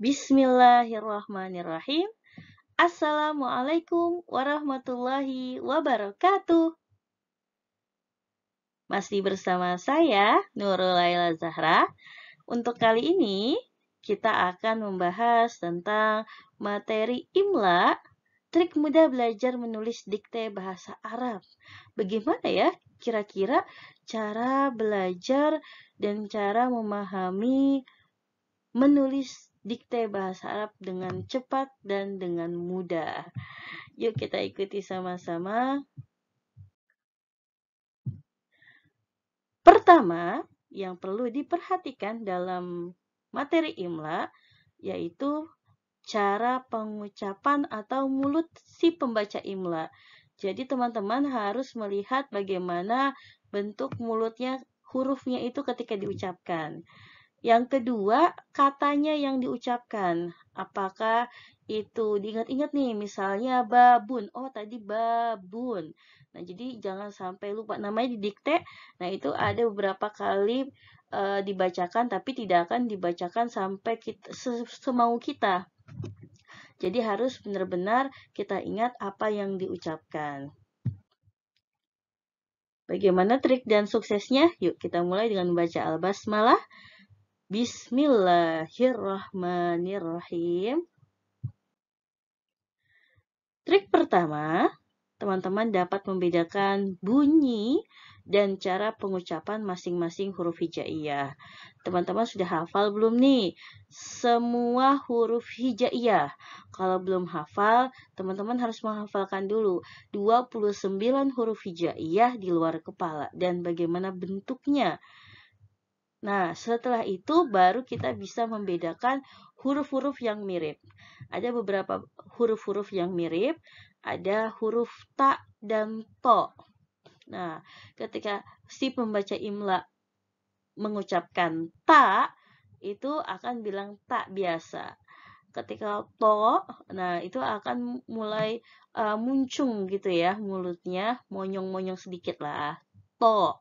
Bismillahirrahmanirrahim. Assalamualaikum warahmatullahi wabarakatuh. Masih bersama saya, Nurul Laila Zahra. Untuk kali ini, kita akan membahas tentang materi IMLA, trik mudah belajar menulis dikte bahasa Arab. Bagaimana ya kira-kira cara belajar dan cara memahami menulis dikte bahasa Arab dengan cepat dan dengan mudah. Yuk kita ikuti sama-sama. Pertama, yang perlu diperhatikan dalam materi IMLA yaitu cara pengucapan atau mulut si pembaca IMLA. Jadi teman-teman harus melihat bagaimana bentuk mulutnya, hurufnya itu ketika diucapkan. Yang kedua, katanya yang diucapkan. Apakah itu diingat-ingat nih, misalnya babun. Oh, tadi babun. Nah, jadi jangan sampai lupa namanya didikte. Nah, itu ada beberapa kali dibacakan, tapi tidak akan dibacakan sampai semau kita. Jadi harus benar-benar kita ingat apa yang diucapkan. Bagaimana trik dan suksesnya? Yuk kita mulai dengan membaca Al-Basmalah. Bismillahirrahmanirrahim. Trik pertama, teman-teman dapat membedakan bunyi dan cara pengucapan masing-masing huruf hijaiyah. Teman-teman sudah hafal belum nih semua huruf hijaiyah? Kalau belum hafal, teman-teman harus menghafalkan dulu 29 huruf hijaiyah di luar kepala dan bagaimana bentuknya. Nah, setelah itu baru kita bisa membedakan huruf-huruf yang mirip. Ada beberapa huruf-huruf yang mirip, ada huruf ta dan to. Nah, ketika si pembaca IMLA mengucapkan ta, itu akan bilang ta biasa. Ketika to, nah itu akan mulai muncung gitu ya mulutnya, monyong-monyong sedikit lah. To.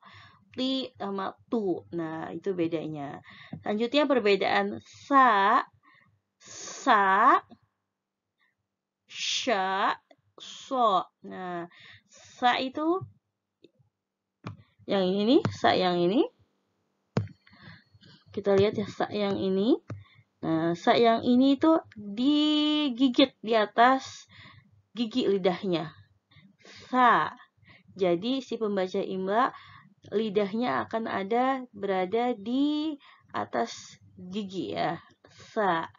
Ti sama tu. Nah, itu bedanya. Selanjutnya perbedaan sa, sya, so. Nah, sa itu yang ini, sa yang ini. Kita lihat ya sa yang ini. Nah, sa yang ini itu digigit di atas gigi lidahnya. Sa. Jadi si pembaca IMLA lidahnya akan berada di atas gigi ya, sa.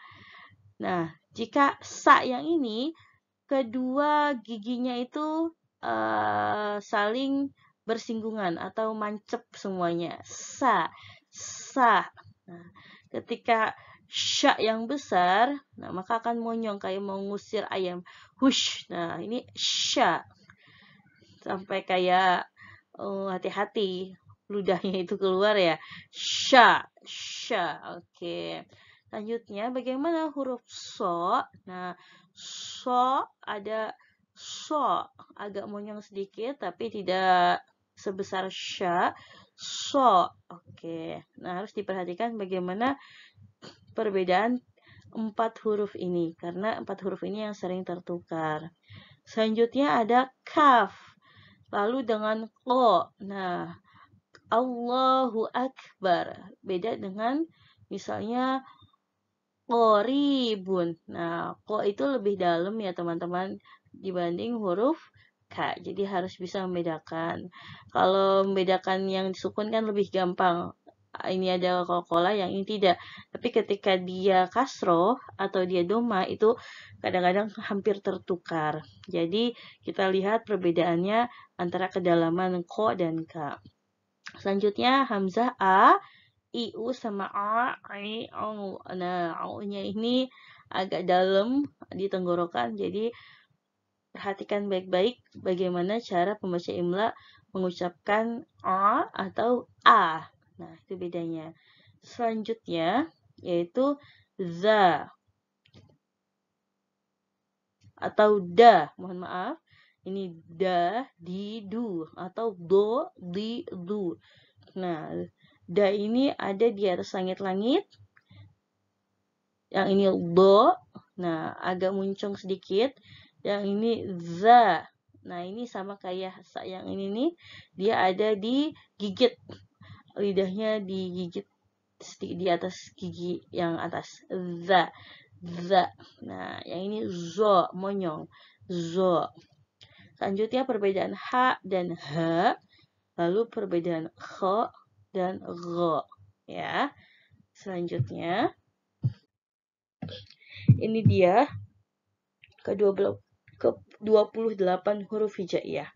Nah, jika sa yang ini, kedua giginya itu saling bersinggungan atau mancep semuanya. Sa, sa. Nah, ketika sya yang besar, nah maka akan monyong kayak mau ngusir ayam. Hush. Nah, ini sya. Sampai kayak hati-hati ludahnya itu keluar ya. Sya, sya. Oke. Selanjutnya bagaimana huruf so? Nah, so ada so agak monyong sedikit tapi tidak sebesar sya. So. Oke. Nah, harus diperhatikan bagaimana perbedaan 4 huruf ini karena 4 huruf ini yang sering tertukar. Selanjutnya ada kaf. Lalu dengan ko. Nah, Allahu Akbar. Beda dengan misalnya qoribun. Nah, ko itu lebih dalam ya teman-teman dibanding huruf K. Jadi harus bisa membedakan. Kalau membedakan yang disukun kan lebih gampang. Ini ada kola yang ini tidak. Tapi ketika dia kasroh atau dia doma itu kadang-kadang hampir tertukar. Jadi kita lihat perbedaannya antara kedalaman ko dan K. Selanjutnya hamzah a, iu sama a, i, au. Nah, au-nya ini agak dalam di tenggorokan. Jadi perhatikan baik-baik bagaimana cara pembaca IMLA mengucapkan a atau a. Nah, itu bedanya. Selanjutnya yaitu za atau da. Mohon maaf. Ini da, di, du atau do, di, du. Nah, da ini ada di atas langit-langit. Yang ini do. Nah, agak muncung sedikit. Yang ini za. Nah, ini sama kayak sa yang ini nih. Dia ada di gigit. Lidahnya digigit sedikit di atas gigi yang atas. Za. Za. Nah, yang ini zo. Monyong. Zo. Selanjutnya perbedaan ha dan ha. Lalu perbedaan kho dan gho. Ya. Selanjutnya. Ini dia ke-28 huruf hijaiyah.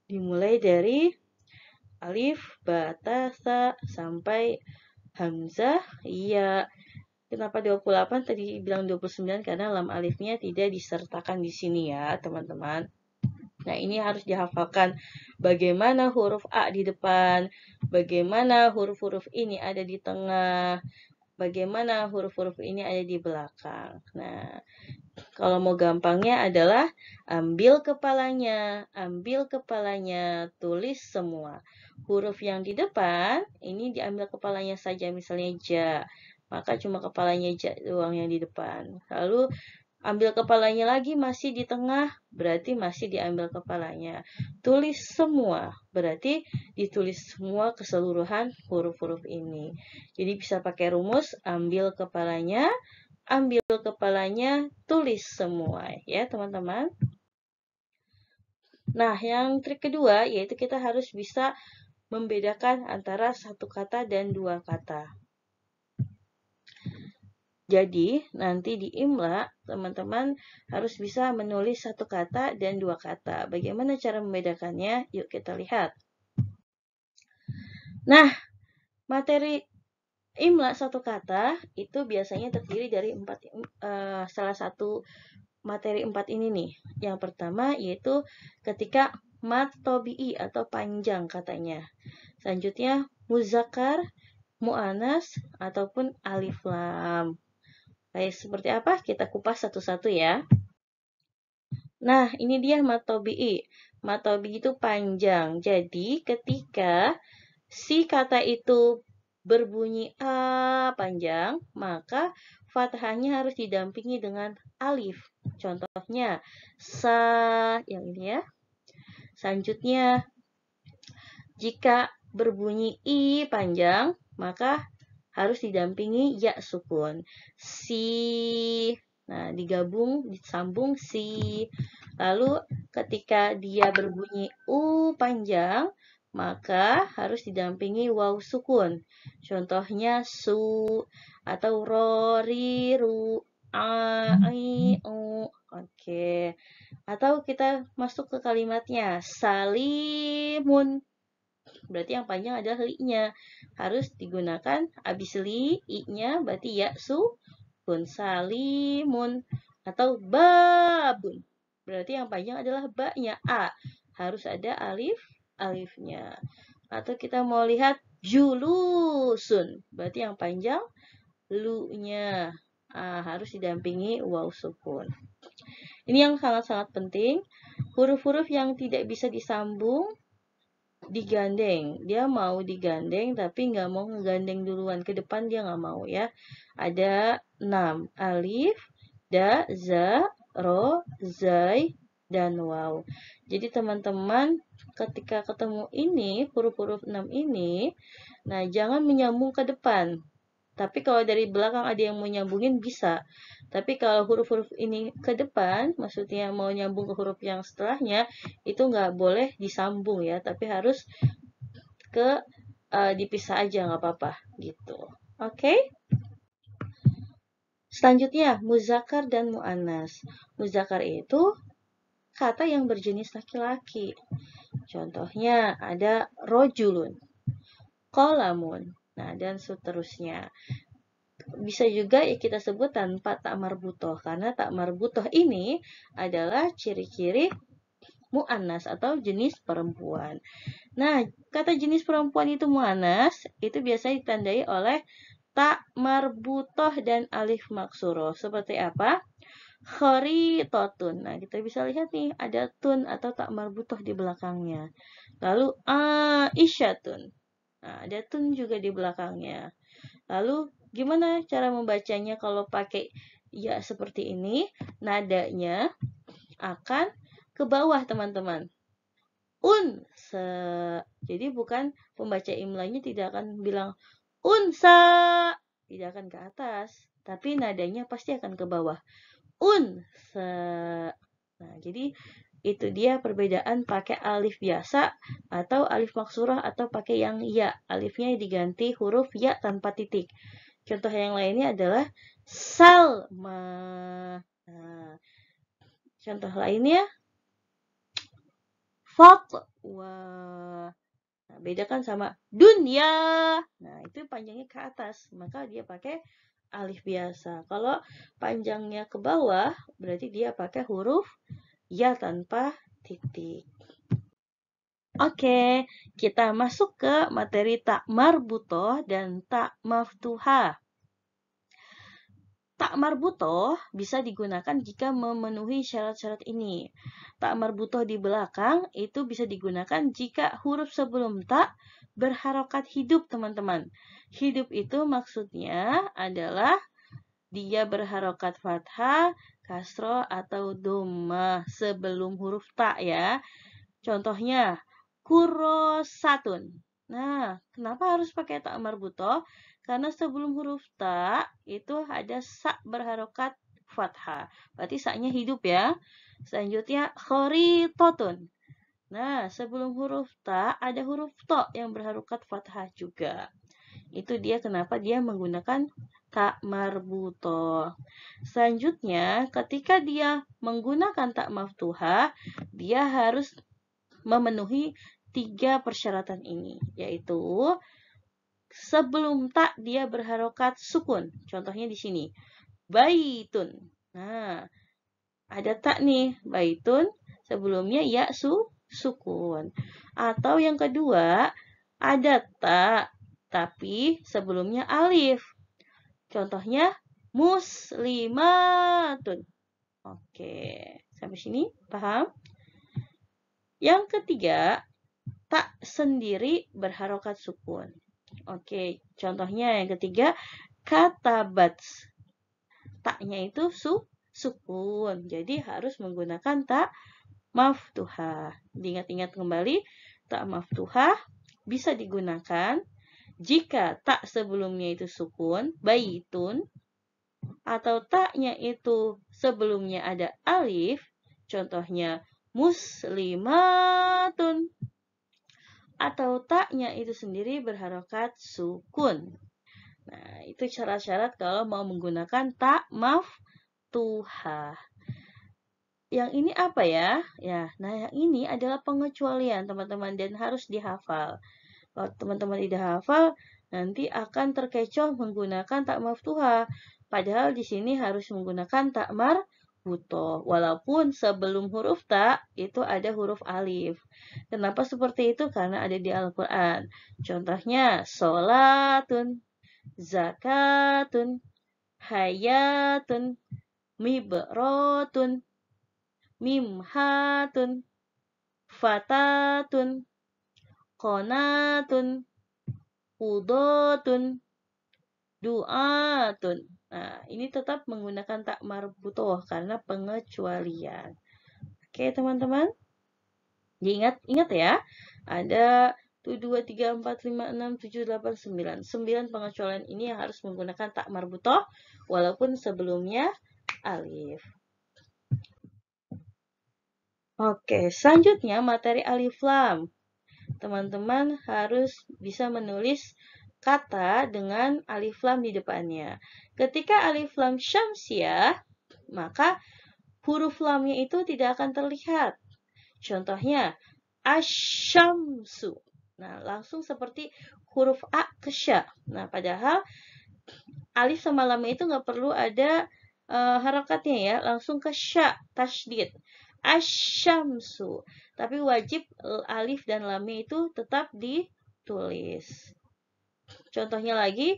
Dimulai dari alif, ba, ta, sa, sampai hamzah, ya. Kenapa 28? Tadi bilang 29 karena lam alifnya tidak disertakan di sini ya, teman-teman. Nah, ini harus dihafalkan bagaimana huruf A di depan, bagaimana huruf-huruf ini ada di tengah, bagaimana huruf-huruf ini ada di belakang. Nah, kalau mau gampangnya adalah ambil kepalanya, tulis semua. Huruf yang di depan, ini diambil kepalanya saja, misalnya ja. Maka cuma kepalanya ja doang yang di depan. Lalu ambil kepalanya lagi masih di tengah, berarti masih diambil kepalanya. Tulis semua, berarti ditulis semua keseluruhan huruf-huruf ini. Jadi bisa pakai rumus, ambil kepalanya, tulis semua. Ya, teman-teman. Nah, yang trik kedua, yaitu kita harus bisa membedakan antara satu kata dan dua kata. Jadi, nanti di imla, teman-teman harus bisa menulis satu kata dan dua kata. Bagaimana cara membedakannya? Yuk kita lihat. Nah, materi imla satu kata itu biasanya terdiri dari salah satu materi 4 ini nih. Yang pertama yaitu ketika mat tobi'i atau panjang katanya. Selanjutnya muzakkar, mu'anas, ataupun alif lam. Kayak seperti apa? Kita kupas satu-satu ya. Nah, ini dia mat tobi'i. Mat tobi'i itu panjang. Jadi, ketika si kata itu berbunyi a panjang, maka fathahnya harus didampingi dengan alif. Contohnya, sa, yang ini ya. Selanjutnya, jika berbunyi i panjang, maka harus didampingi ya sukun. Si, nah digabung, disambung si. Lalu ketika dia berbunyi u panjang, maka harus didampingi waw sukun. Contohnya su, atau ro, ri, ru, a, i, u. Oke. Atau kita masuk ke kalimatnya, salimun. Berarti yang panjang adalah li-nya. Harus digunakan abis li, i-nya berarti ya sukun. Salimun. Atau babun. Berarti yang panjang adalah ba-nya, a. Harus ada alifnya. Atau kita mau lihat julusun. Berarti yang panjang lu-nya. Harus didampingi waw sukun. Ini yang sangat-sangat penting. Huruf-huruf yang tidak bisa disambung digandeng. Dia mau digandeng tapi nggak mau ngegandeng duluan. Ke depan dia nggak mau ya. Ada 6. Alif, da, za, ro, zai, dan waw. Jadi teman-teman ketika ketemu ini, huruf-huruf 6 ini, nah jangan menyambung ke depan. Tapi kalau dari belakang ada yang mau nyambungin bisa. Tapi kalau huruf-huruf ini ke depan, maksudnya mau nyambung ke huruf yang setelahnya, itu nggak boleh disambung ya. Tapi harus dipisah aja, nggak apa-apa gitu. Oke? Selanjutnya, muzakkar dan mu'annas. Muzakkar itu kata yang berjenis laki-laki. Contohnya ada rojulun, qalamun. Nah, dan seterusnya. Bisa juga ya kita sebut tanpa tak marbutoh. Karena tak marbutoh ini adalah ciri-ciri mu'annas atau jenis perempuan. Nah, kata jenis perempuan itu mu'annas, itu biasanya ditandai oleh tak marbutoh dan alif maksuroh. Seperti apa? Khoritotun. Nah, kita bisa lihat nih, ada tun atau tak marbutoh di belakangnya. Lalu aisyatun. Nah, ada tun juga di belakangnya. Lalu Gimana cara membacanya kalau pakai ya seperti ini? Nadanya akan ke bawah, teman-teman. Unsa. Jadi bukan pembaca imlanya tidak akan bilang unsa, tidak akan ke atas, tapi nadanya pasti akan ke bawah. Unsa. Nah, jadi itu dia perbedaan pakai alif biasa atau alif maksurah atau pakai yang ya. Alifnya diganti huruf ya tanpa titik. Contoh yang lainnya adalah Salma. Nah, contoh lainnya Fatwa. Nah, bedakan sama dunia. Nah, itu panjangnya ke atas, maka dia pakai alif biasa. Kalau panjangnya ke bawah, berarti dia pakai huruf ya tanpa titik. Oke, kita masuk ke materi tak marbutoh dan tak maftuhah. Tak marbutoh bisa digunakan jika memenuhi syarat-syarat ini. Tak marbutoh di belakang itu bisa digunakan jika huruf sebelum tak berharokat hidup, teman-teman. Hidup itu maksudnya adalah dia berharokat fathah, kasroh, atau dhammah sebelum huruf tak ya. Contohnya, kurosatun. Nah, kenapa harus pakai tak marbutoh? Karena sebelum huruf ta itu ada sa berharokat fathah. Berarti sa-nya hidup ya. Selanjutnya khoritotun. Nah, sebelum huruf ta ada huruf to yang berharokat fathah juga. Itu dia kenapa dia menggunakan tak marbutoh. Selanjutnya, ketika dia menggunakan tak maftuhah, dia harus memenuhi 3 persyaratan ini, yaitu sebelum tak dia berharokat sukun. Contohnya di sini. Baitun. Nah, ada tak nih, baitun. Sebelumnya ya sukun. Atau yang kedua, ada tak, tapi sebelumnya alif. Contohnya muslimatun. Oke, sampai sini paham? Yang ketiga, tak sendiri berharokat sukun. Oke, contohnya yang ketiga, katabat. Taknya itu sukun. Jadi harus menggunakan tak maftuhah. Diingat-ingat kembali, tak maftuhah bisa digunakan jika tak sebelumnya itu sukun, baitun, atau taknya itu sebelumnya ada alif, contohnya muslimatun, atau taknya itu sendiri berharokat sukun. Nah, itu syarat-syarat kalau mau menggunakan tak maftuhah. Yang ini apa ya? Nah yang ini adalah pengecualian teman-teman dan harus dihafal. Kalau teman-teman tidak hafal, nanti akan terkecoh menggunakan tak maftuhah. Padahal di sini harus menggunakan tak marbutoh. Walaupun sebelum huruf tak itu ada huruf alif. Kenapa seperti itu? Karena ada di Al-Quran. Contohnya, sholatun, zakatun, hayatun, mibrotun, mimhatun, fatatun, qonatun, udotun, du'atun. Nah, ini tetap menggunakan tak marbutoh karena pengecualian. Oke, teman-teman. Ingat ya. Ada 1, 2, 3, 4, 5, 6, 7, 8, 9. 9 pengecualian ini yang harus menggunakan tak marbutoh walaupun sebelumnya alif. Oke, selanjutnya materi alif lam. Teman-teman harus bisa menulis kata dengan alif lam di depannya. Ketika alif lam syamsiah, maka huruf lamnya itu tidak akan terlihat. Contohnya, asyamsu. Nah, langsung seperti huruf A ke sya. Nah, padahal alif sama lamnya itu nggak perlu ada harakatnya ya. Langsung ke sya, tasydid. Asyamsu. Tapi wajib alif dan lamnya itu tetap ditulis. Contohnya lagi,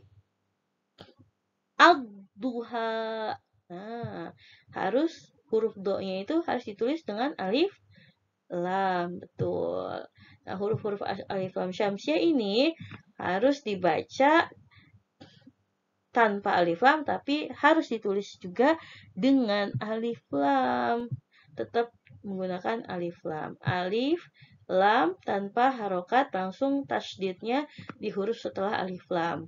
ad-duha. Nah, harus huruf do-nya itu harus ditulis dengan alif lam. Betul. Nah, huruf-huruf alif lam syamsiah ini harus dibaca tanpa alif lam, tapi harus ditulis juga dengan alif lam. Tetap menggunakan alif lam. Alif lam tanpa harokat, langsung tasydidnya di huruf setelah alif lam.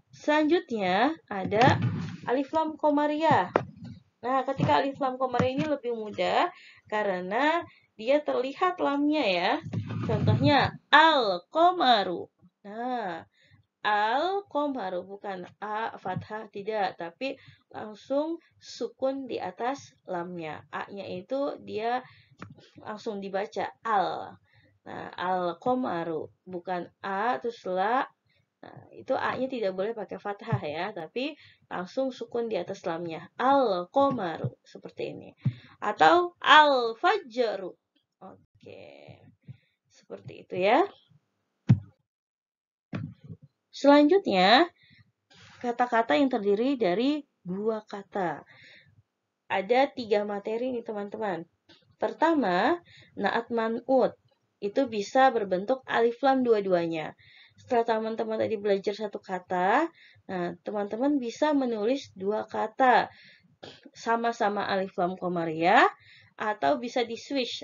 Selanjutnya ada alif lam komariah. Nah, ketika alif lam komariah ini lebih mudah karena dia terlihat lamnya ya. Contohnya al-qomaru. Nah, al-qomaru bukan a fathah, tidak, tapi langsung sukun di atas lamnya. A-nya itu dia langsung dibaca al. Nah, al-qomaru bukan a terus la. Nah, itu a-nya tidak boleh pakai fathah ya, tapi langsung sukun di atas lamnya. Al-qomaru seperti ini. Atau al-fajru. Oke. Seperti itu ya. Selanjutnya, kata-kata yang terdiri dari dua kata. Ada 3 materi nih teman-teman. Pertama, naat man'ut. Itu bisa berbentuk alif lam dua-duanya. Setelah teman-teman tadi belajar satu kata, nah teman-teman bisa menulis dua kata sama-sama alif lam komariah, atau bisa di switch.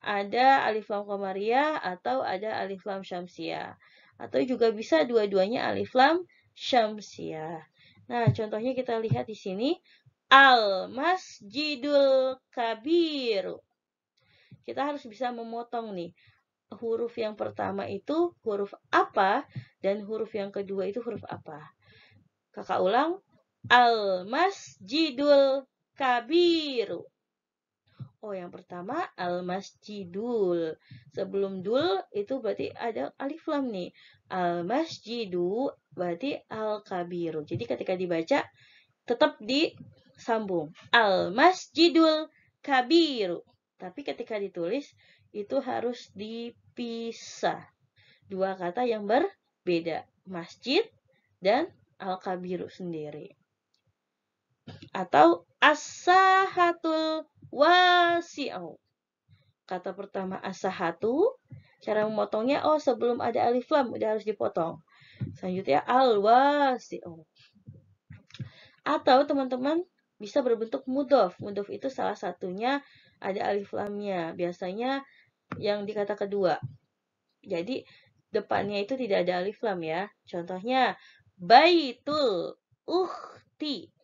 Ada alif lam komariah atau ada alif lam syamsiah. Atau juga bisa dua-duanya alif lam syamsiah. Nah, contohnya kita lihat di sini. Al-masjidul kabiru. Kita harus bisa memotong nih. Huruf yang pertama itu huruf apa dan huruf yang kedua itu huruf apa. Kakak ulang. Al-masjidul kabiru. Oh, yang pertama al-masjidul. Sebelum dul itu berarti ada alif lam nih. Al-masjidu berarti al-kabiru. Jadi ketika dibaca tetap disambung. Al-masjidul kabiru. Tapi ketika ditulis itu harus dipisah. Dua kata yang berbeda. Masjid dan al-kabiru sendiri. Atau as-sahatul wasi'u. Kata pertama as-sahatu. Cara memotongnya, sebelum ada alif lam udah harus dipotong. Selanjutnya al-wasi'u. Atau teman-teman bisa berbentuk mudhof. Mudhof itu salah satunya ada alif lamnya. Biasanya yang di kata kedua. Jadi depannya itu tidak ada alif lam ya. Contohnya baitul ukhti.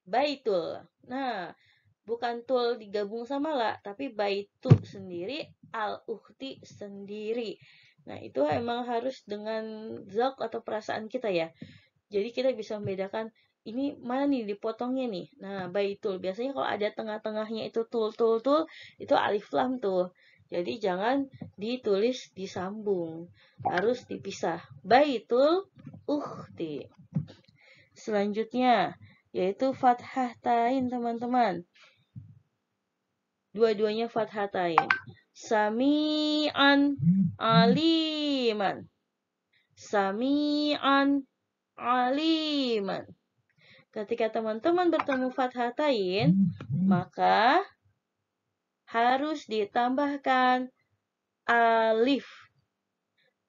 Baitul. Nah, bukan tul digabung sama la, tapi baitu sendiri, al-ukhti sendiri. Nah, itu emang harus dengan zauq atau perasaan kita ya. Jadi kita bisa membedakan ini mana nih dipotongnya nih. Nah, baitul. Biasanya kalau ada tengah-tengahnya itu tul, itu alif lam tuh. Jadi jangan ditulis disambung. Harus dipisah. Baitul ukhti. Selanjutnya, yaitu fathah tain teman-teman. Dua-duanya fathah tain. Sami'an aliman. Sami'an aliman. Ketika teman-teman bertemu fathatain, maka harus ditambahkan alif.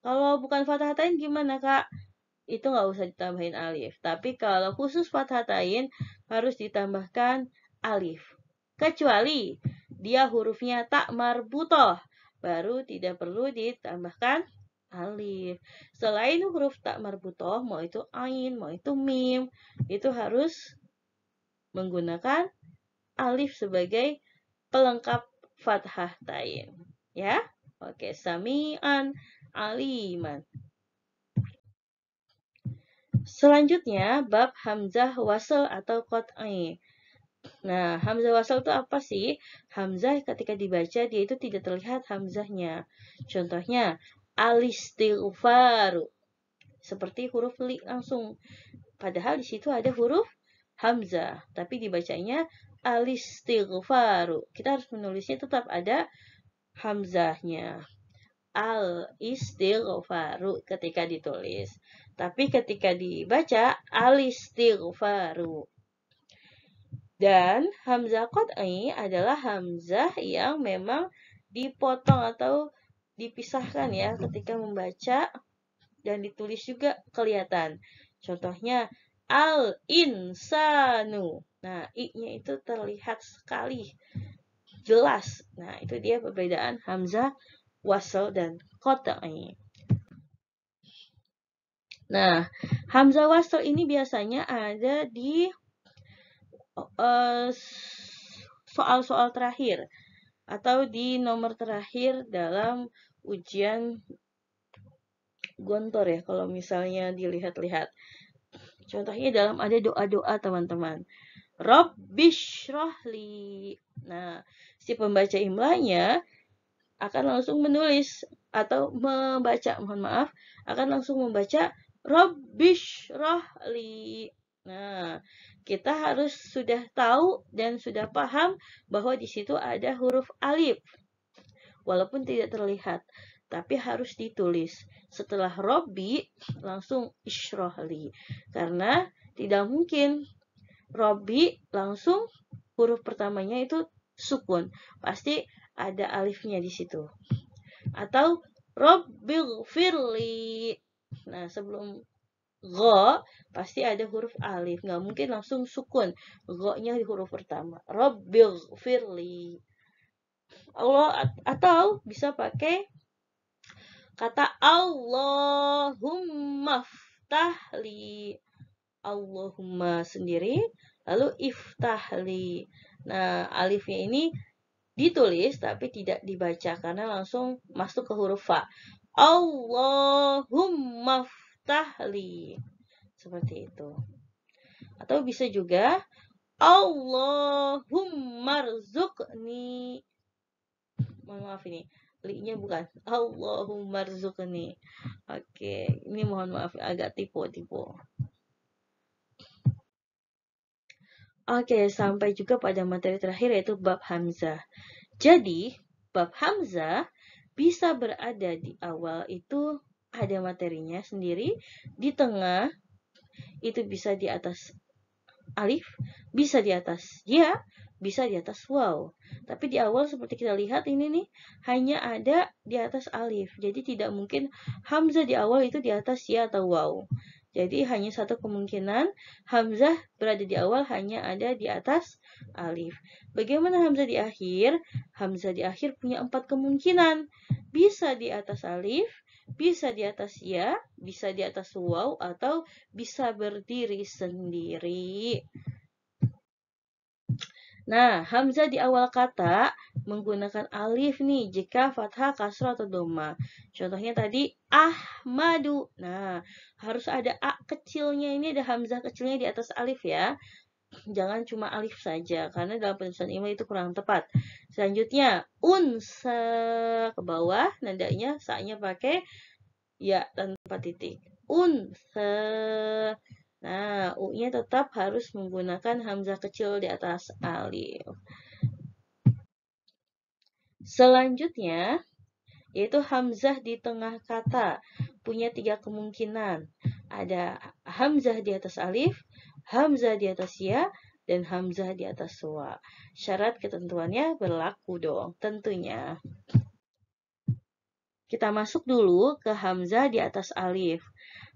Kalau bukan fathatain gimana, Kak? Itu nggak usah ditambahin alif. Tapi kalau khusus fathatain, harus ditambahkan alif. Kecuali dia hurufnya tak marbutoh, baru tidak perlu ditambahkan alif. Selain huruf tak marbutoh, mau itu ain, mau itu mim, itu harus menggunakan alif sebagai pelengkap fathah tain. Ya, oke, sami'an aliman. Selanjutnya, bab hamzah wasl atau qat'i. Nah, hamzah wasl itu apa sih? Hamzah ketika dibaca dia itu tidak terlihat hamzahnya. Contohnya, alistighfaru. Seperti huruf li langsung. Padahal di situ ada huruf hamzah, tapi dibacanya alistighfaru. Kita harus menulisnya tetap ada hamzahnya. Al-istighfaru ketika ditulis. Tapi ketika dibaca alistighfaru. Dan hamzah qat'i adalah hamzah yang memang dipotong atau dipisahkan ya ketika membaca dan ditulis juga kelihatan. Contohnya al-insanu. Nah, i-nya itu terlihat sekali, jelas. Nah, itu dia perbedaan hamzah wasl dan qat'i. Nah, hamzah wasl ini biasanya ada di soal-soal terakhir atau di nomor terakhir dalam ujian gontor ya, kalau misalnya dilihat-lihat. Contohnya dalam ada doa-doa teman-teman. Rabbishrahli. Nah, si pembaca imlanya akan langsung menulis atau membaca, mohon maaf, akan langsung membaca Rabbishrahli. Nah, kita harus sudah tahu dan sudah paham bahwa di situ ada huruf alif. Walaupun tidak terlihat, tapi harus ditulis. Setelah Robbi, langsung Ishrahli. Karena tidak mungkin Robbi langsung huruf pertamanya itu sukun. Pasti ada alifnya di situ. Atau Rabbighfirli. Nah, sebelum Gho, pasti ada huruf alif. Nggak mungkin langsung sukun. Gho-nya di huruf pertama. Rabbighfirli. Allah, atau bisa pakai kata Allahumma ftahli. Allahumma sendiri, lalu iftahli. Nah, alifnya ini ditulis tapi tidak dibaca karena langsung masuk ke huruf fa. Allahumma ftahli. Seperti itu. Atau bisa juga Allahumma rzuqni. Mohon maaf ini, li-nya bukan. Allahumma rzuqni. Oke, ini mohon maaf agak tipu-tipu. Oke, sampai juga pada materi terakhir yaitu bab hamzah. Jadi, bab hamzah bisa berada di awal itu ada materinya sendiri, di tengah itu bisa di atas alif, bisa di atas ya, bisa di atas waw. Tapi di awal seperti kita lihat ini nih, hanya ada di atas alif. Jadi tidak mungkin hamzah di awal itu di atas ya atau waw. Jadi hanya satu kemungkinan hamzah berada di awal hanya ada di atas alif. Bagaimana hamzah di akhir? Hamzah di akhir punya 4 kemungkinan. Bisa di atas alif, bisa di atas ya, bisa di atas waw, atau bisa berdiri sendiri. Nah, hamzah di awal kata menggunakan alif nih jika fathah, kasrah, atau dhamma. Contohnya tadi Ahmadu. Nah, harus ada a kecilnya, ini ada hamzah kecilnya di atas alif ya. Jangan cuma alif saja karena dalam penulisan imla itu kurang tepat. Selanjutnya unsa, ke bawah nadanya sa-nya pakai ya tanpa titik. Unsa. Nah, u-nya tetap harus menggunakan hamzah kecil di atas alif. Selanjutnya, yaitu hamzah di tengah kata. Punya 3 kemungkinan. Ada hamzah di atas alif, hamzah di atas ya, dan hamzah di atas wa. Syarat ketentuannya berlaku dong, tentunya. Kita masuk dulu ke hamzah di atas alif.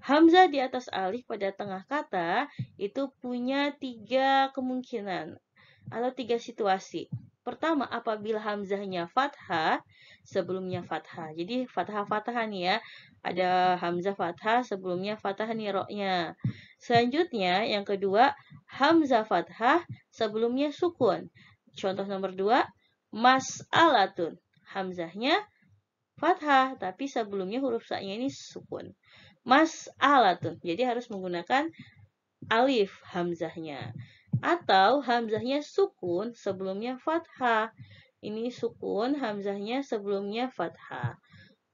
Hamzah di atas alif pada tengah kata itu punya 3 kemungkinan atau 3 situasi. Pertama, apabila hamzahnya fathah, sebelumnya fathah. Jadi fathah-fathah nih ya. Ada hamzah fathah, sebelumnya fathah nih ro-nya. Selanjutnya, yang kedua, hamzah fathah, sebelumnya sukun. Contoh nomor 2, mas'alatun. Hamzahnya fathah, tapi sebelumnya huruf sa-nya ini sukun. Mas'alatun. Jadi harus menggunakan alif hamzahnya. Atau hamzahnya sukun, sebelumnya fathah. Ini sukun, hamzahnya sebelumnya fathah.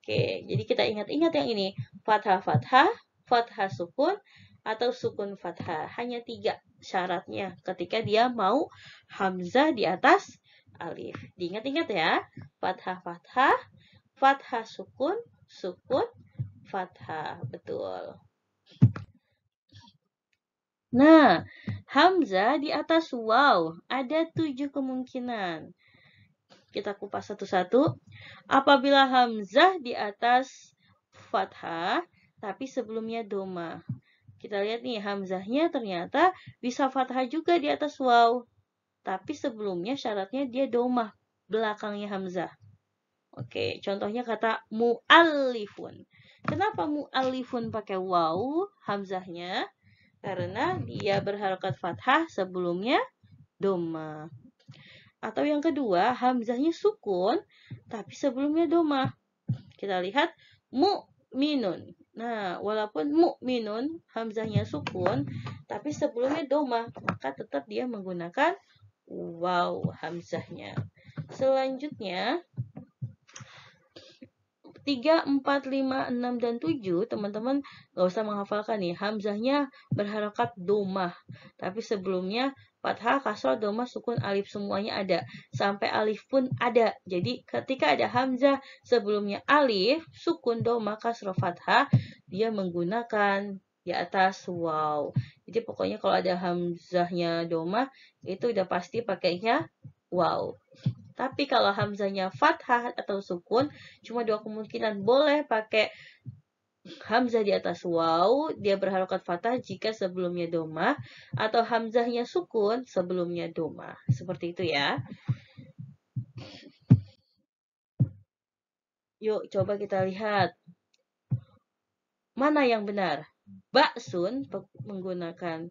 Oke, jadi kita ingat-ingat yang ini. Fathah-fathah, fathah sukun, atau sukun fathah. Hanya 3 syaratnya ketika dia mau hamzah di atas alif. Diingat-ingat ya. Fathah-fathah, fathah sukun, sukun fathah. Betul. Nah, hamzah di atas waw ada 7 kemungkinan. Kita kupas satu-satu. Apabila hamzah di atas fathah, tapi sebelumnya doma. Kita lihat nih, hamzahnya ternyata bisa fathah juga di atas waw. Tapi sebelumnya syaratnya dia domah, belakangnya hamzah. Oke, contohnya kata mu'allifun. Kenapa mu'allifun pakai waw hamzahnya? Karena dia berharokat fathah sebelumnya domah. Atau yang kedua, hamzahnya sukun, tapi sebelumnya domah. Kita lihat mu'minun. Nah, walaupun mu'minun, hamzahnya sukun, tapi sebelumnya domah, maka tetap dia menggunakan waw hamzahnya. Selanjutnya, 3, 4, 5, 6, dan 7, teman-teman gak usah menghafalkan nih. Hamzahnya berharokat domah. Tapi sebelumnya fathah, kasrah, domah, sukun, alif semuanya ada. Sampai alif pun ada. Jadi ketika ada hamzah sebelumnya alif, sukun, domah, kasrah, fathah, dia menggunakan di atas waw. Jadi pokoknya kalau ada hamzahnya domah, itu udah pasti pakainya waw. Tapi kalau hamzahnya fathah atau sukun, cuma dua kemungkinan. Boleh pakai hamzah di atas waw, dia berharokat fathah jika sebelumnya domah, atau hamzahnya sukun sebelumnya domah. Seperti itu ya. Yuk, coba kita lihat. Mana yang benar? Ba'sun menggunakan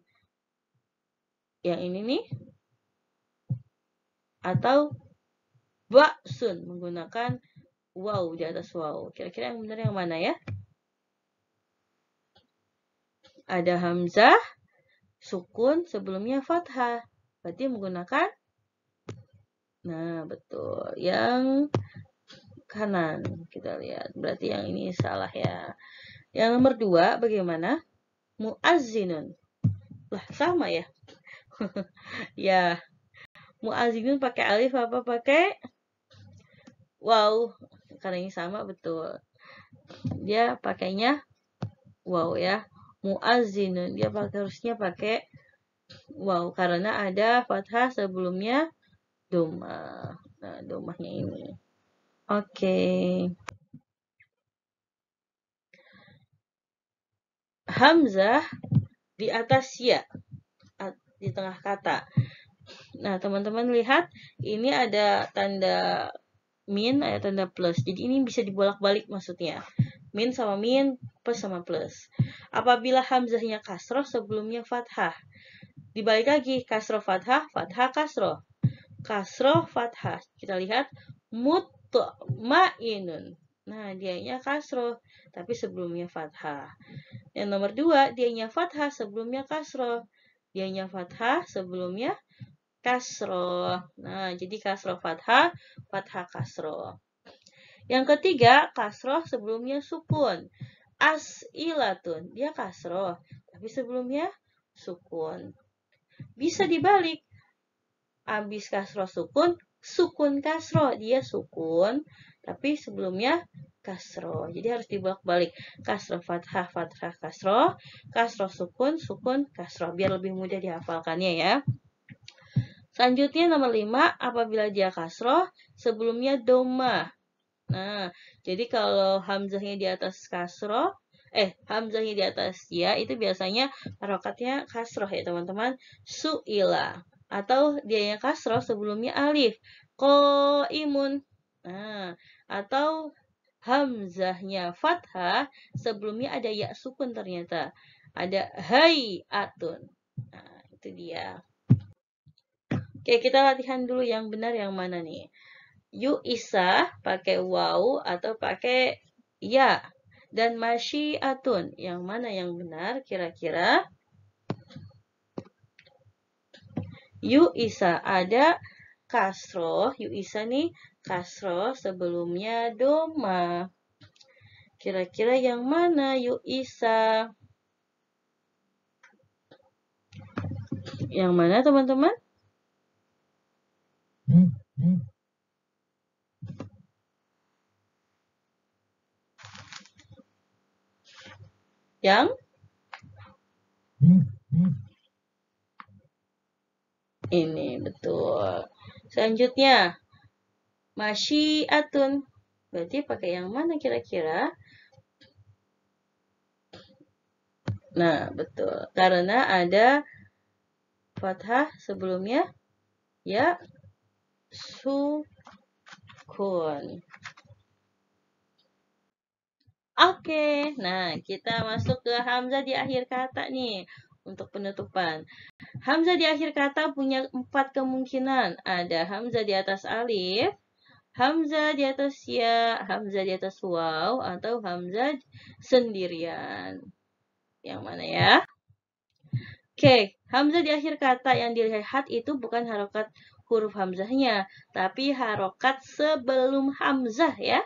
yang ini nih. Atau ba'sun menggunakan waw di atas waw. Kira-kira yang benar yang mana ya? Ada hamzah, sukun, sebelumnya fathah. Berarti menggunakan, nah betul, yang kanan. Kita lihat, berarti yang ini salah ya. Yang nomor 2, bagaimana? Mu'azzinun. Lah, sama ya? Ya, mu'azzinun pakai alif apa pakai waw? Karena ini sama, betul. Dia pakainya waw ya. Mu'azzinun, dia harusnya pakai waw. Karena ada fathah sebelumnya domah. Nah, domahnya ini. Oke. Hamzah di atas ya, di tengah kata. Nah, teman-teman lihat, ini ada tanda min, ada tanda plus. Jadi ini bisa dibolak-balik maksudnya. Min sama min, plus sama plus. Apabila hamzahnya kasroh, sebelumnya fathah. Dibalik lagi, kasroh fathah, fathah kasroh. Kasroh fathah. Kita lihat, mutma'inun. Nah, dianya kasroh, tapi sebelumnya fathah. Yang nomor 2, dianya fathah, sebelumnya kasroh. Dianya fathah, sebelumnya kasroh. Nah, jadi kasroh fathah, fathah kasroh. Yang ketiga, kasroh sebelumnya sukun. As'ilatun, dia kasroh, tapi sebelumnya sukun. Bisa dibalik. Habis kasroh sukun, sukun kasroh, dia sukun, tapi sebelumnya kasroh. Jadi harus dibolak-balik. Kasroh fathah, fathah kasroh, kasroh sukun, sukun kasroh. Biar lebih mudah dihafalkannya ya. Selanjutnya nomor 5, apabila dia kasroh, sebelumnya domah. Nah, jadi kalau hamzahnya di atas kasroh, hamzahnya di atas ya, itu biasanya harokatnya kasroh ya teman-teman. Su'ila. Atau dia yang kasroh sebelumnya alif. Qaimun. Nah, atau hamzahnya fathah, sebelumnya ada ya sukun ternyata. Ada hayatun. Nah, itu dia. Oke, kita latihan dulu yang benar yang mana nih. Yu'isa pakai waw atau pakai ya. Dan masyiatun, yang mana yang benar kira-kira? Yu'isa ada kasroh. Yu'isa nih kasroh sebelumnya doma. Kira-kira yang mana yu'isa? Yang mana teman-teman? Yang ini betul. Selanjutnya masyiatun. Berarti pakai yang mana kira-kira? Nah, betul. Karena ada fathah sebelumnya, ya, sukun. Oke, nah kita masuk ke hamzah di akhir kata nih untuk penutupan. Hamzah di akhir kata punya 4 kemungkinan. Ada hamzah di atas alif, hamzah di atas ya, hamzah di atas waw, atau hamzah sendirian. Yang mana ya? Oke, hamzah di akhir kata yang dilihat itu bukan harokat huruf hamzahnya, tapi harokat sebelum hamzah ya.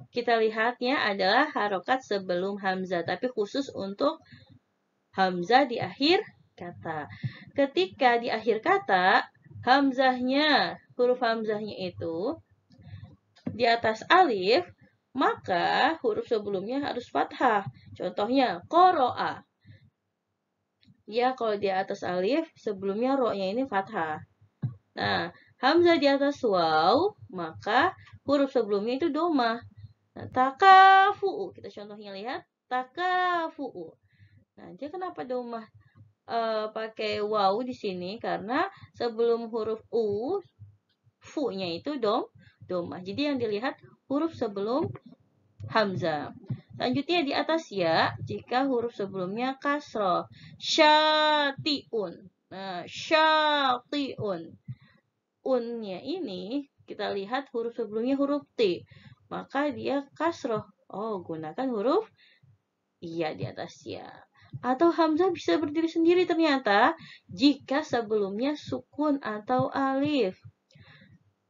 Kita lihatnya adalah harokat sebelum hamzah, tapi khusus untuk hamzah di akhir kata. Ketika di akhir kata, hamzahnya, huruf hamzahnya itu di atas alif, maka huruf sebelumnya harus fathah. Contohnya, qoro'a. Ya, kalau di atas alif, sebelumnya ro-nya ini fathah. Nah, hamzah di atas waw, maka huruf sebelumnya itu domah. Nah, takafu'u. Kita contohnya lihat. Takafu'u. Nah, dia kenapa domah pakai waw di sini? Karena sebelum huruf u, fu-nya itu domah. Jadi yang dilihat huruf sebelum hamzah. Selanjutnya di atas ya, jika huruf sebelumnya kasroh. Syati'un. Nah, syati'un. Un-nya ini, kita lihat huruf sebelumnya huruf T. Maka dia kasroh. Oh, gunakan huruf iya di atas ya. Atau hamzah bisa berdiri sendiri ternyata jika sebelumnya sukun atau alif.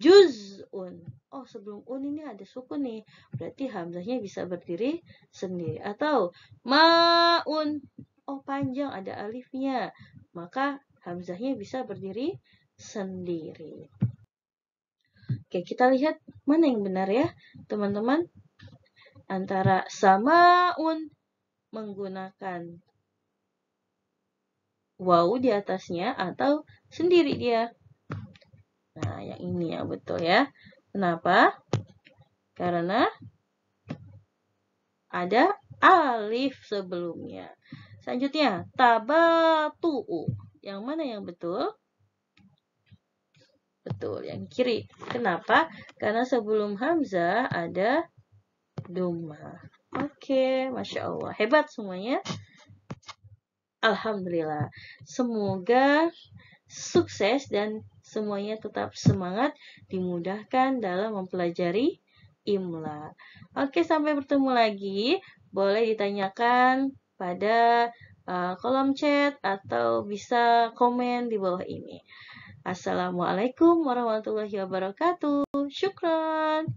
Juz'un. Oh, sebelum un ini ada sukun nih. Berarti hamzahnya bisa berdiri sendiri. Atau ma'un. Oh, panjang ada alifnya. Maka hamzahnya bisa berdiri sendiri. Oke, kita lihat mana yang benar ya, teman-teman. Antara samaun menggunakan waw di atasnya atau sendiri dia. Nah, yang ini yang betul ya. Kenapa? Karena ada alif sebelumnya. Selanjutnya, tabatu'u. Yang mana yang betul? Betul, yang kiri. Kenapa? Karena sebelum hamzah ada domah. Oke, Masya Allah. Hebat semuanya. Alhamdulillah. Semoga sukses dan semuanya tetap semangat, dimudahkan dalam mempelajari imla. Oke, sampai bertemu lagi. Boleh ditanyakan pada kolom chat atau bisa komen di bawah ini. Assalamualaikum warahmatullahi wabarakatuh. Syukran.